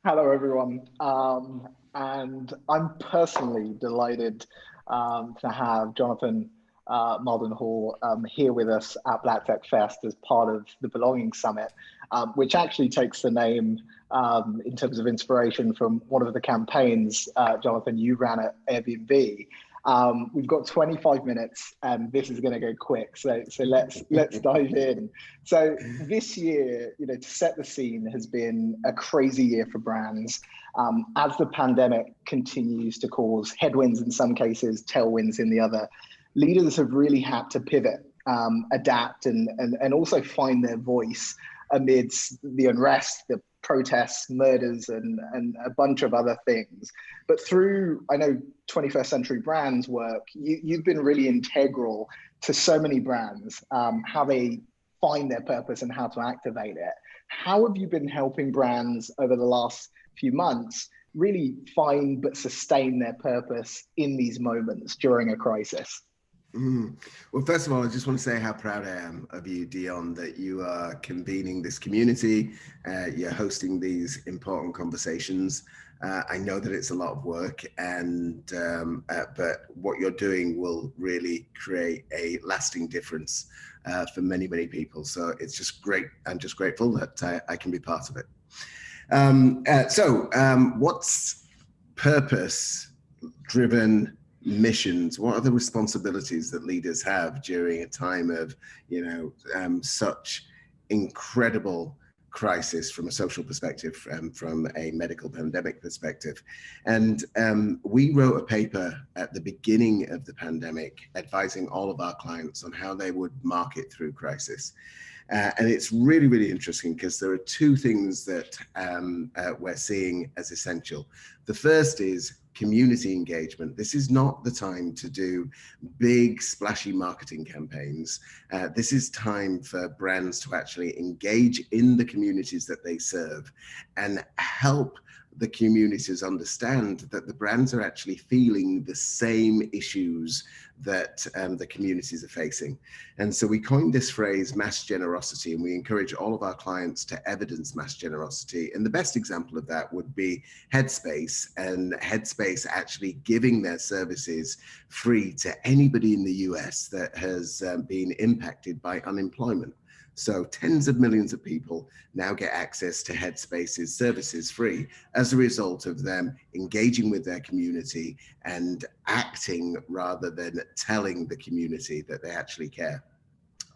Hello, everyone. And I'm personally delighted to have Jonathan Malden-Hall here with us at Black Tech Fest as part of the Belonging Summit, which actually takes the name in terms of inspiration from one of the campaigns, Jonathan, you ran at Airbnb. We've got 25 minutes and this is going to go quick. So let's dive in. So this year, to set the scene has been a crazy year for brands. As the pandemic continues to cause headwinds in some cases, tailwinds in the other, leaders have really had to pivot, adapt and also find their voice amidst the unrest, the protests, murders, and a bunch of other things. But through, I know, 21st Century Brands work, you've been really integral to so many brands, how they find their purpose and how to activate it. How have you been helping brands over the last few months really find but sustain their purpose in these moments during a crisis? Well, first of all, I just want to say how proud I am of you, Dion, that you are convening this community. You're hosting these important conversations. I know that it's a lot of work, but what you're doing will really create a lasting difference for many, many people. So it's just great. I'm just grateful that I can be part of it. What's purpose-driven missions? What are the responsibilities that leaders have during a time of, such incredible crisis from a social perspective, from a medical pandemic perspective? And we wrote a paper at the beginning of the pandemic advising all of our clients on how they would market through crisis. And it's really, really interesting because there are two things that we're seeing as essential. The first is community engagement. This is not the time to do big splashy marketing campaigns. This is time for brands to actually engage in the communities that they serve and help the communities understand that the brands are actually feeling the same issues that the communities are facing. And so we coined this phrase, mass generosity, and we encourage all of our clients to evidence mass generosity. And the best example of that would be Headspace, and Headspace actually giving their services free to anybody in the US that has been impacted by unemployment. So tens of millions of people now get access to Headspace's services free as a result of them engaging with their community and acting rather than telling the community that they actually care.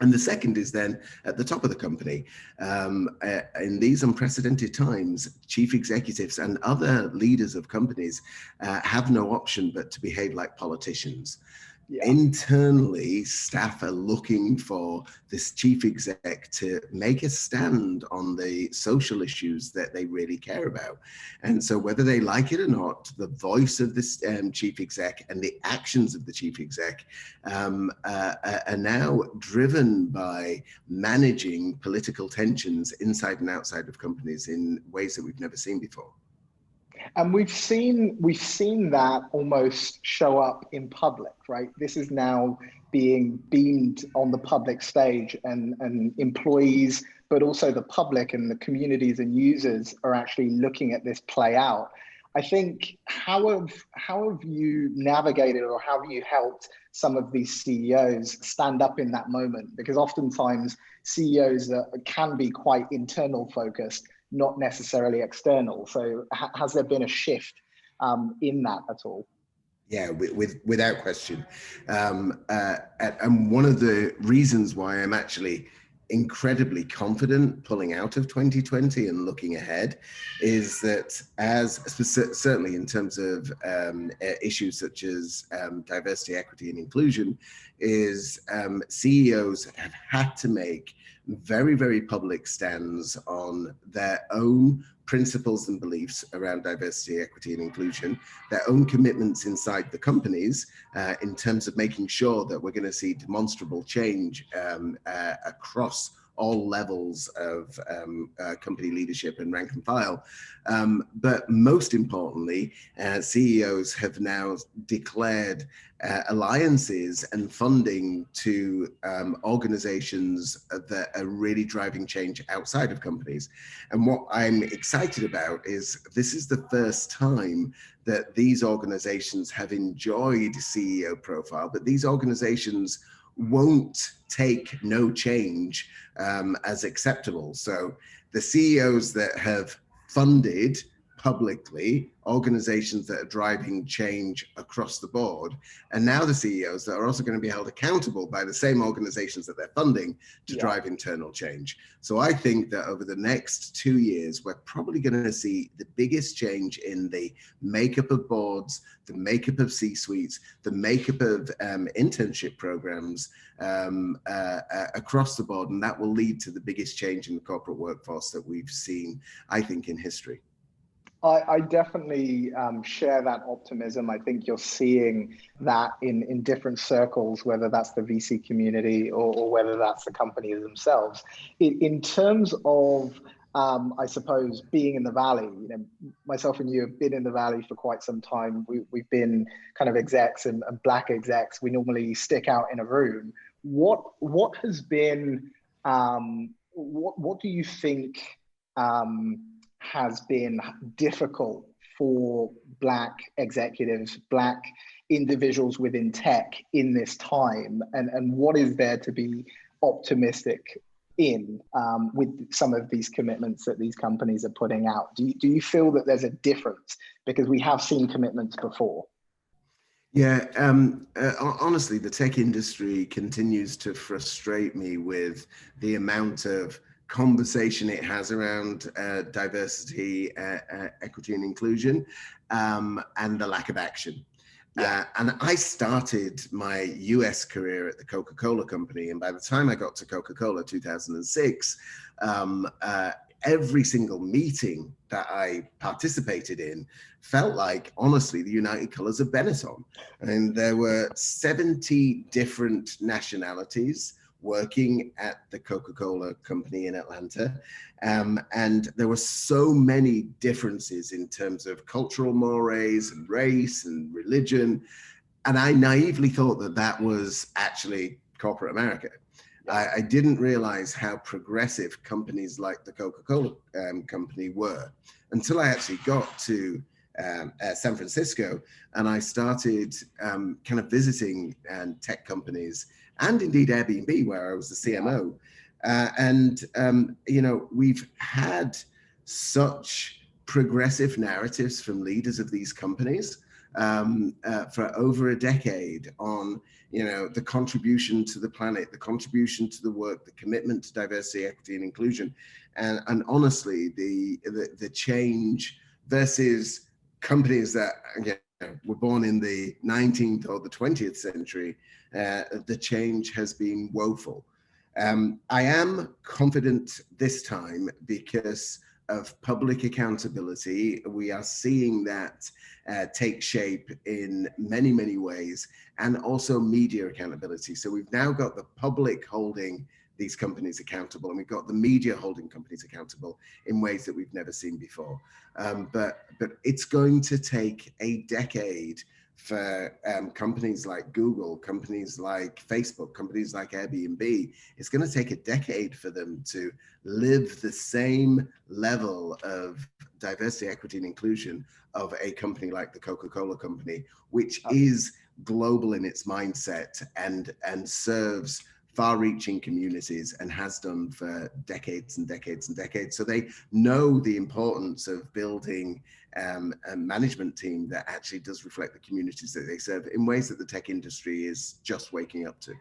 And the second is then at the top of the company. In these unprecedented times, chief executives and other leaders of companies have no option but to behave like politicians. Yeah. Internally, staff are looking for this chief exec to make a stand on the social issues that they really care about. And so whether they like it or not, the voice of this chief exec and the actions of the chief exec are now driven by managing political tensions inside and outside of companies in ways that we've never seen before. And we've seen that almost show up in public, right? This is now being beamed on the public stage, and employees, but also the public and the communities and users are actually looking at this play out. I think, how have you navigated, or how have you helped some of these CEOs stand up in that moment? Because oftentimes CEOs can be quite internal focused, not necessarily external. So has there been a shift in that at all? Yeah, without question. And one of the reasons why I'm actually incredibly confident pulling out of 2020 and looking ahead is that, as certainly in terms of issues such as diversity, equity, and inclusion, is CEOs have had to make very, very public stands on their own principles and beliefs around diversity, equity, and inclusion, their own commitments inside the companies in terms of making sure that we're going to see demonstrable change across all levels of company leadership and rank and file. But most importantly, CEOs have now declared alliances and funding to organizations that are really driving change outside of companies. And what I'm excited about is this is the first time that these organizations have enjoyed CEO profile, but these organizations won't take no change as acceptable. So the CEOs that have funded publicly organizations that are driving change across the board, and now the CEOs that are also going to be held accountable by the same organizations that they're funding to drive internal change. So I think that over the next 2 years, we're probably going to see the biggest change in the makeup of boards, the makeup of C-suites, the makeup of internship programs across the board, and that will lead to the biggest change in the corporate workforce that we've seen, I think, in history. I definitely share that optimism. I think you're seeing that in different circles, whether that's the VC community or whether that's the companies themselves. In terms of, I suppose, being in the Valley, you know, myself and you have been in the Valley for quite some time. We've been kind of execs and Black execs. We normally stick out in a room. What has been, what do you think has been difficult for Black executives, Black individuals within tech in this time, and what is there to be optimistic in with some of these commitments that these companies are putting out? Do you feel that there's a difference? Because we have seen commitments before. Yeah, honestly, the tech industry continues to frustrate me with the amount of conversation it has around diversity, equity and inclusion, and the lack of action. And I started my US career at the Coca-Cola company. And by the time I got to Coca-Cola 2006, every single meeting that I participated in felt like, honestly, the United Colors of Benetton. And there were 70 different nationalities working at the Coca-Cola company in Atlanta. And there were so many differences in terms of cultural mores and race and religion. And I naively thought that that was actually corporate America. I didn't realize how progressive companies like the Coca-Cola company were until I actually got to San Francisco, and I started kind of visiting tech companies, and indeed Airbnb, where I was the CMO. You know, we've had such progressive narratives from leaders of these companies for over a decade on, you know, the contribution to the planet, the contribution to the work, the commitment to diversity, equity, and inclusion, and honestly, the change versus companies that, again, were born in the 19th or the 20th century, the change has been woeful. I am confident this time because of public accountability. We are seeing that take shape in many, many ways, and also media accountability. So we've now got the public holding these companies accountable, and we've got the media holding companies accountable in ways that we've never seen before. But it's going to take a decade for companies like Google, companies like Facebook, companies like Airbnb. It's going to take a decade for them to live the same level of diversity, equity, and inclusion of a company like the Coca-Cola company, which is global in its mindset and serves far-reaching communities and has done for decades and decades and decades. So they know the importance of building a management team that actually does reflect the communities that they serve in ways that the tech industry is just waking up to.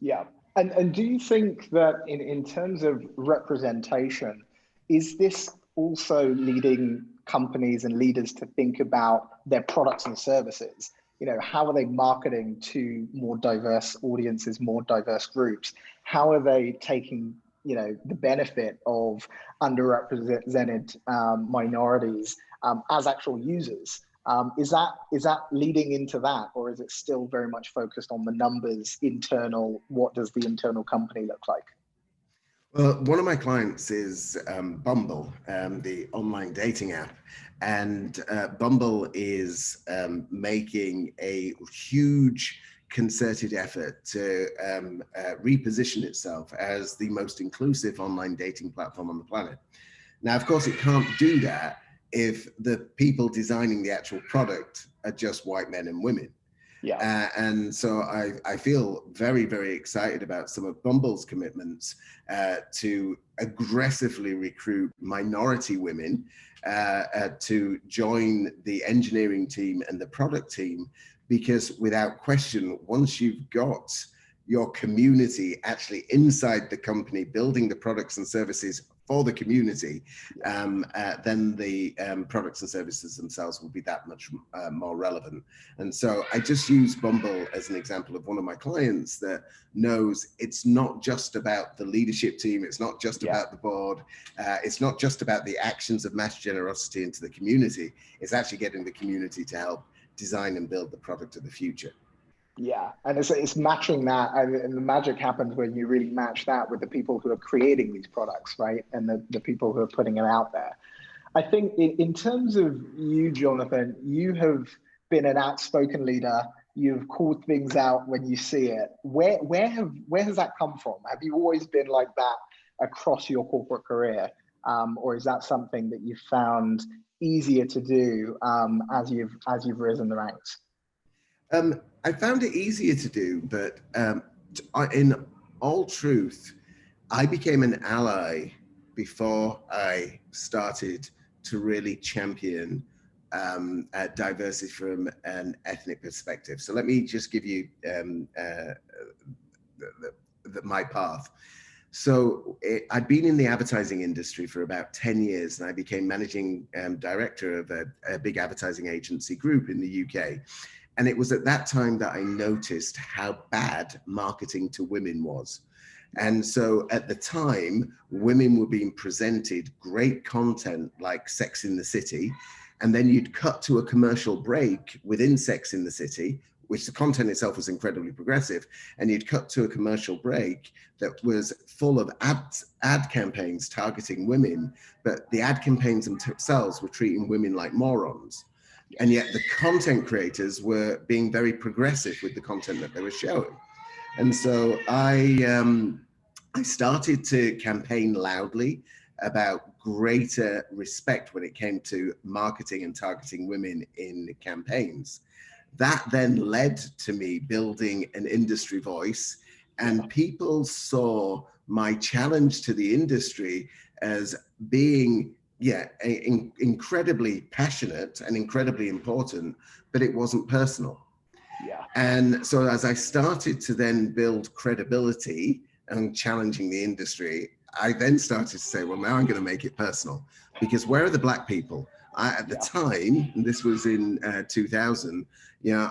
Yeah. And do you think that in terms of representation, is this also leading companies and leaders to think about their products and services? You know, how are they marketing to more diverse audiences, more diverse groups? How are they taking, you know, the benefit of underrepresented minorities as actual users? Is that leading into that, or is it still very much focused on the numbers, internal? What does the internal company look like? Well, one of my clients is Bumble, the online dating app. And Bumble is making a huge concerted effort to reposition itself as the most inclusive online dating platform on the planet. Now, of course, it can't do that if the people designing the actual product are just white men and women. Yeah. And so I feel very, very excited about some of Bumble's commitments to aggressively recruit minority women to join the engineering team and the product team, because without question, once you've got your community actually inside the company building the products and services for the community, then the products and services themselves will be that much more relevant. And so I just use Bumble as an example of one of my clients that knows it's not just about the leadership team, it's not just about the board, it's not just about the actions of mass generosity into the community, it's actually getting the community to help design and build the product of the future. Yeah, and it's matching that, and the magic happens when you really match that with the people who are creating these products, right? And the people who are putting it out there. I think in terms of you, Jonathan, you have been an outspoken leader. You've called things out when you see it. Where has that come from? Have you always been like that across your corporate career, or is that something that you've found easier to do as you've risen the ranks? I found it easier to do, but in all truth, I became an ally before I started to really champion diversity from an ethnic perspective. So let me just give you my path. So I'd been in the advertising industry for about 10 years, and I became managing director of a big advertising agency group in the UK. And it was at that time that I noticed how bad marketing to women was. And so at the time, women were being presented great content like Sex in the City, and then you'd cut to a commercial break within Sex in the City, which the content itself was incredibly progressive, and you'd cut to a commercial break that was full of ad campaigns targeting women, but the ad campaigns themselves were treating women like morons. And yet the content creators were being very progressive with the content that they were showing. And so I started to campaign loudly about greater respect when it came to marketing and targeting women in campaigns. That then led to me building an industry voice, and people saw my challenge to the industry as being incredibly passionate and incredibly important, but it wasn't personal. Yeah. And so as I started to then build credibility and challenging the industry, I then started to say, well, now I'm going to make it personal, because where are the black people? At the time, and this was in 2000,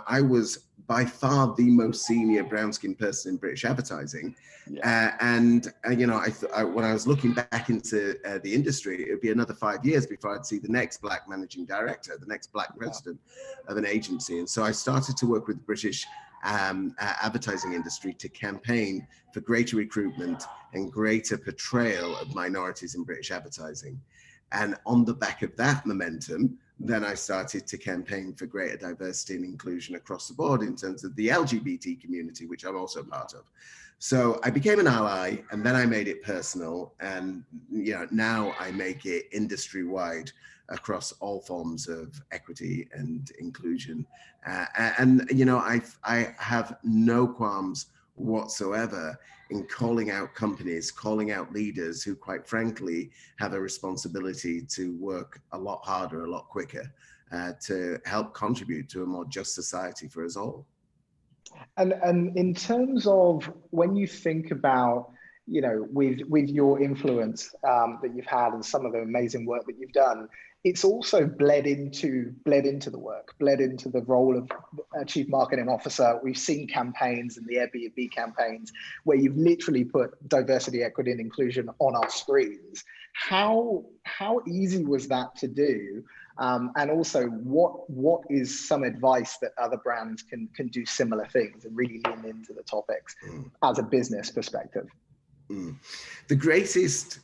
I was by far the most senior brown-skinned person in British advertising. And when I was looking back into the industry, it would be another 5 years before I'd see the next black managing director, the next black president of an agency. And so I started to work with the British advertising industry to campaign for greater recruitment and greater portrayal of minorities in British advertising. And on the back of that momentum, then I started to campaign for greater diversity and inclusion across the board in terms of the LGBT community, which I'm also part of. So I became an ally, and then I made it personal. And now I make it industry-wide across all forms of equity and inclusion. I have no qualms whatsoever in calling out companies, calling out leaders who, quite frankly, have a responsibility to work a lot harder, a lot quicker, to help contribute to a more just society for us all. And in terms of when you think about, with your influence that you've had and some of the amazing work that you've done, it's also bled into the work, bled into the role of chief marketing officer. We've seen campaigns and the Airbnb campaigns where you've literally put diversity, equity, and inclusion on our screens. How easy was that to do? And also, what is some advice that other brands can do similar things and really lean into the topics as a business perspective? Mm. The greatest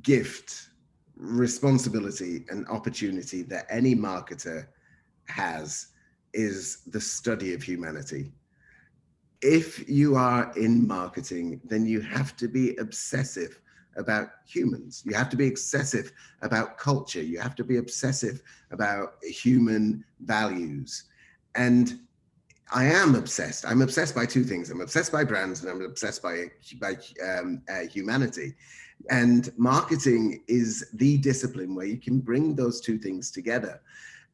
gift, responsibility, and opportunity that any marketer has is the study of humanity. If you are in marketing, then you have to be obsessive about humans. You have to be obsessive about culture. You have to be obsessive about human values. And I am obsessed. I'm obsessed by two things. I'm obsessed by brands, and I'm obsessed by humanity. And marketing is the discipline where you can bring those two things together.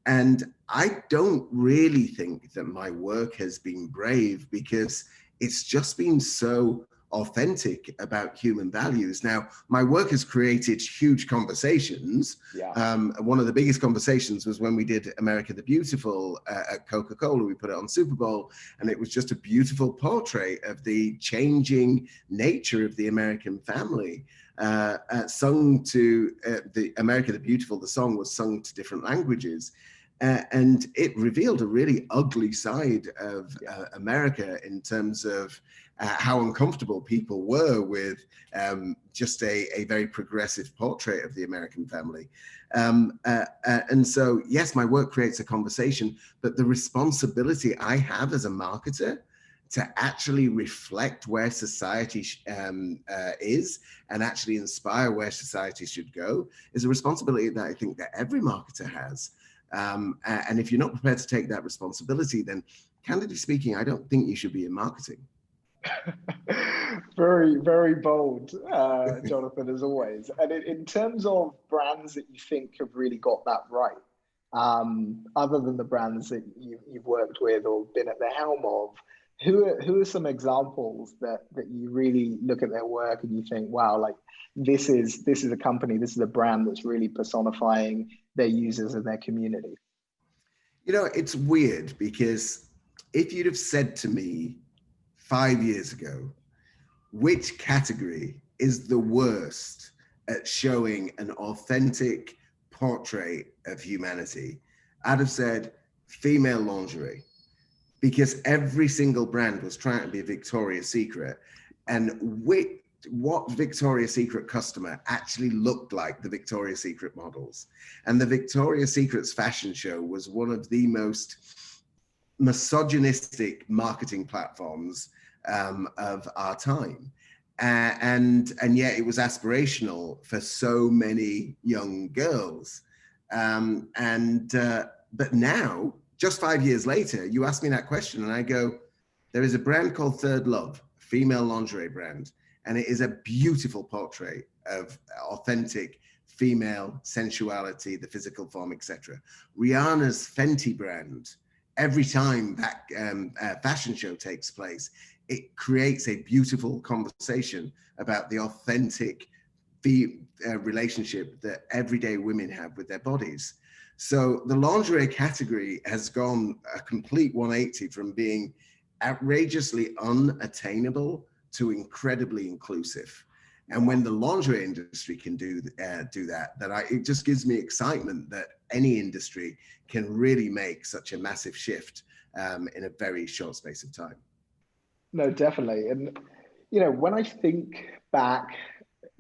And I don't really think that my work has been brave, because it's just been so authentic about human values. Now, my work has created huge conversations. Yeah. One of the biggest conversations was when we did America the Beautiful at Coca-Cola. We put it on Super Bowl, and it was just a beautiful portrait of the changing nature of the American family. Sung to the America the Beautiful, the song was sung to different languages. And it revealed a really ugly side of America in terms of how uncomfortable people were with just a very progressive portrait of the American family. And so, yes, my work creates a conversation, but the responsibility I have as a marketer to actually reflect where society is and actually inspire where society should go is a responsibility that I think that every marketer has. And if you're not prepared to take that responsibility, then candidly speaking, I don't think you should be in marketing. Very, very bold, Jonathan, as always. And in terms of brands that you think have really got that right, other than the brands that you've worked with or been at the helm of, who are some examples that you really look at their work and you think, wow, like this is a company, this is a brand that's really personifying their users and their community? You know, it's weird, because if you'd have said to me 5 years ago, which category is the worst at showing an authentic portrait of humanity, I'd have said female lingerie, because every single brand was trying to be Victoria's Secret, and what Victoria's Secret customer actually looked like the Victoria's Secret models. And the Victoria's Secret's fashion show was one of the most misogynistic marketing platforms of our time. And yet it was aspirational for so many young girls. But now, just 5 years later, you ask me that question and I go, there is a brand called Third Love, a female lingerie brand, and it is a beautiful portrait of authentic female sensuality, the physical form, etc. Rihanna's Fenty brand, every time that fashion show takes place, it creates a beautiful conversation about the authentic relationship that everyday women have with their bodies. So the lingerie category has gone a complete 180 from being outrageously unattainable to incredibly inclusive. And when the lingerie industry can do that, it just gives me excitement that any industry can really make such a massive shift in a very short space of time. No, definitely. And, you know, when I think back,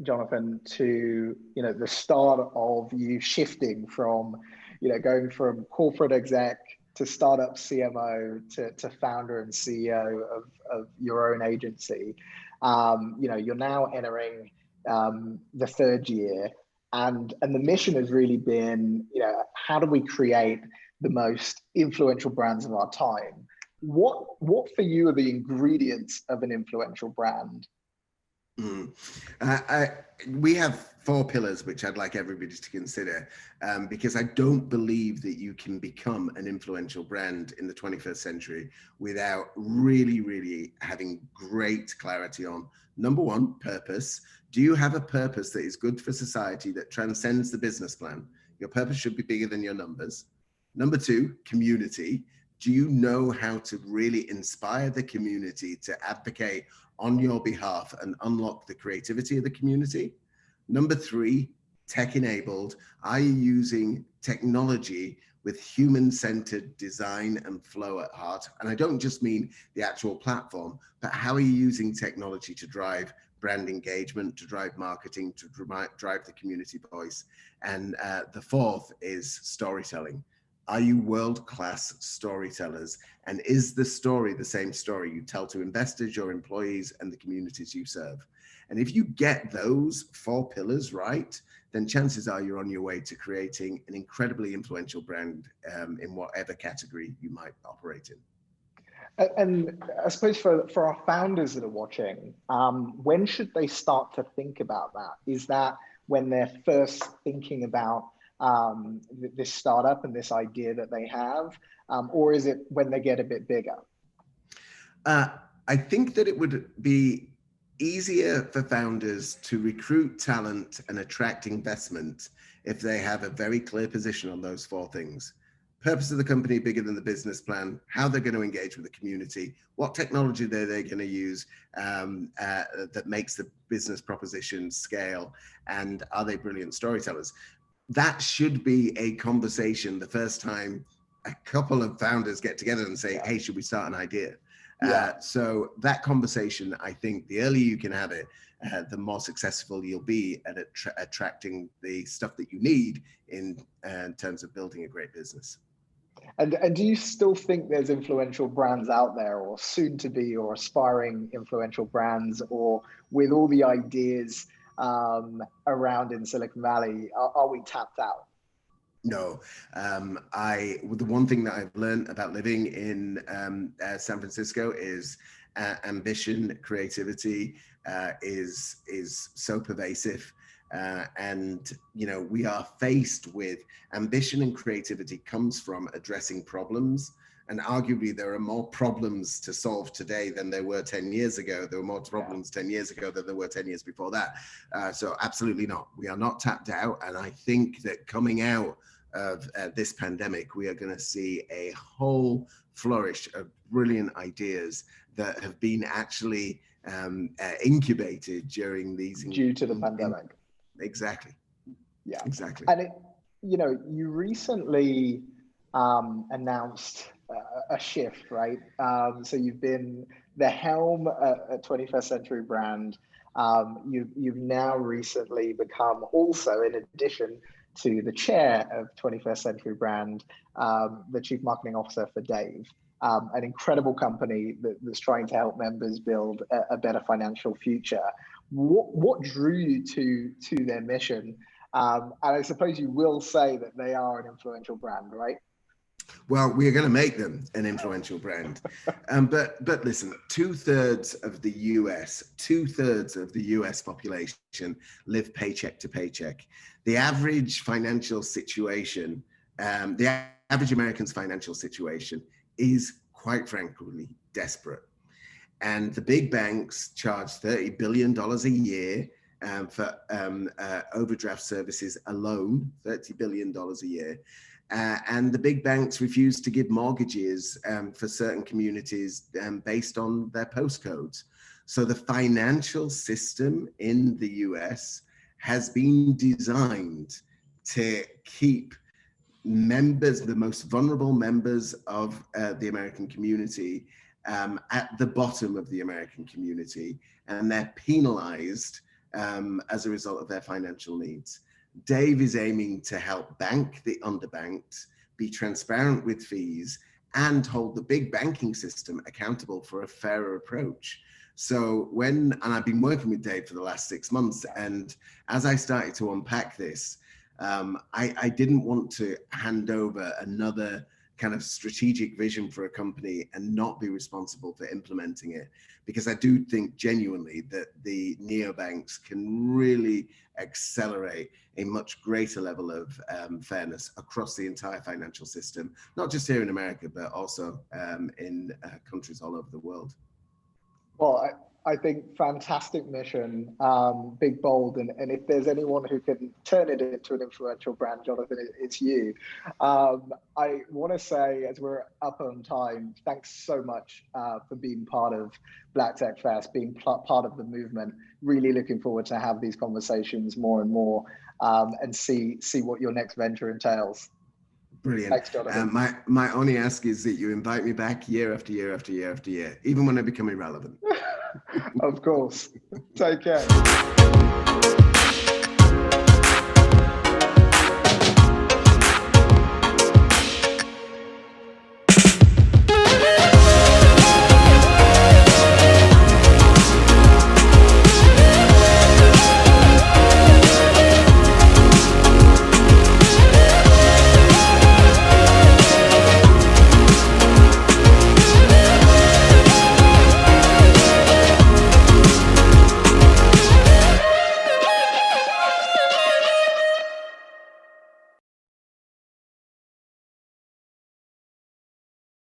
Jonathan, to, you know, the start of you shifting from, you know, going from corporate exec to startup CMO to founder and CEO of your own agency, you know, you're now entering the third year, and the mission has really been, you know, how do we create the most influential brands of our time? What for you are the ingredients of an influential brand? We have 4 pillars, which I'd like everybody to consider, because I don't believe that you can become an influential brand in the 21st century without really, really having great clarity on, number one, purpose. Do you have a purpose that is good for society, that transcends the business plan? Your purpose should be bigger than your numbers. Number 2, community. Do you know how to really inspire the community to advocate on your behalf and unlock the creativity of the community? Number 3, tech enabled. Are you using technology with human-centered design and flow at heart. And I don't just mean the actual platform, but how are you using technology to drive brand engagement, to drive marketing, to drive the community voice. And the fourth is storytelling. Are you world-class storytellers? And is the story the same story you tell to investors, your employees, and the communities you serve? And if you get those four pillars right, then chances are you're on your way to creating an incredibly influential brand in whatever category you might operate in. And I suppose for our founders that are watching, when should they start to think about that? Is that when they're first thinking about this startup and this idea that they have, or is it when they get a bit bigger? I think that it would be easier for founders to recruit talent and attract investment if they have a very clear position on those four things. Purpose of the company bigger than the business plan, how they're going to engage with the community, what technology they're going to use that makes the business proposition scale, and are they brilliant storytellers? That should be a conversation the first time a couple of founders get together and say, hey, should we start an idea? So that conversation, I think the earlier you can have it, the more successful you'll be at attracting the stuff that you need in terms of building a great business. And do you still think there's influential brands out there, or soon to be, or aspiring influential brands, or with all the ideas around in Silicon Valley, are we tapped out? No, the one thing that I've learned about living in San Francisco is ambition, creativity is so pervasive. And, you know, we are faced with ambition, and creativity comes from addressing problems. And arguably there are more problems to solve today than there were 10 years ago. There were more problems 10 years ago than there were 10 years before that. So absolutely not. We are not tapped out. And I think that coming out of this pandemic, we are going to see a whole flourish of brilliant ideas that have been actually incubated during these due to the pandemic. Exactly. Yeah, exactly. And you know, you recently announced a shift, right? So you've been the helm at 21st Century Brand. You've now recently become also, in addition to the chair of 21st Century Brand, the chief marketing officer for Dave, an incredible company that's trying to help members build a better financial future. What drew you to their mission? And I suppose you will say that they are an influential brand, right? Well, we're going to make them an influential brand. But listen, two-thirds of the US population live paycheck to paycheck. The average financial situation, the average American's financial situation is, quite frankly, desperate. And the big banks charge $30 billion a year for overdraft services alone, $30 billion a year. And the big banks refuse to give mortgages for certain communities based on their postcodes. So the financial system in the US has been designed to keep members, the most vulnerable members of the American community, at the bottom of the American community, and they're penalized as a result of their financial needs. Dave is aiming to help bank the underbanked, be transparent with fees, and hold the big banking system accountable for a fairer approach. So and I've been working with Dave for the last 6 months, and as I started to unpack this, I didn't want to hand over another kind of strategic vision for a company and not be responsible for implementing it, because I do think genuinely that the neobanks can really accelerate a much greater level of fairness across the entire financial system, not just here in America, but also in countries all over the world. Well, I think fantastic mission, big, bold, and if there's anyone who can turn it into an influential brand, Jonathan, it's you. I want to say, as we're up on time, thanks so much for being part of Black Tech Fest, being part of the movement. Really looking forward to have these conversations more and more, and see what your next venture entails. Brilliant. Thanks, Jonathan. My only ask is that you invite me back year after year after year after year, even when I become irrelevant. Of course. Take care.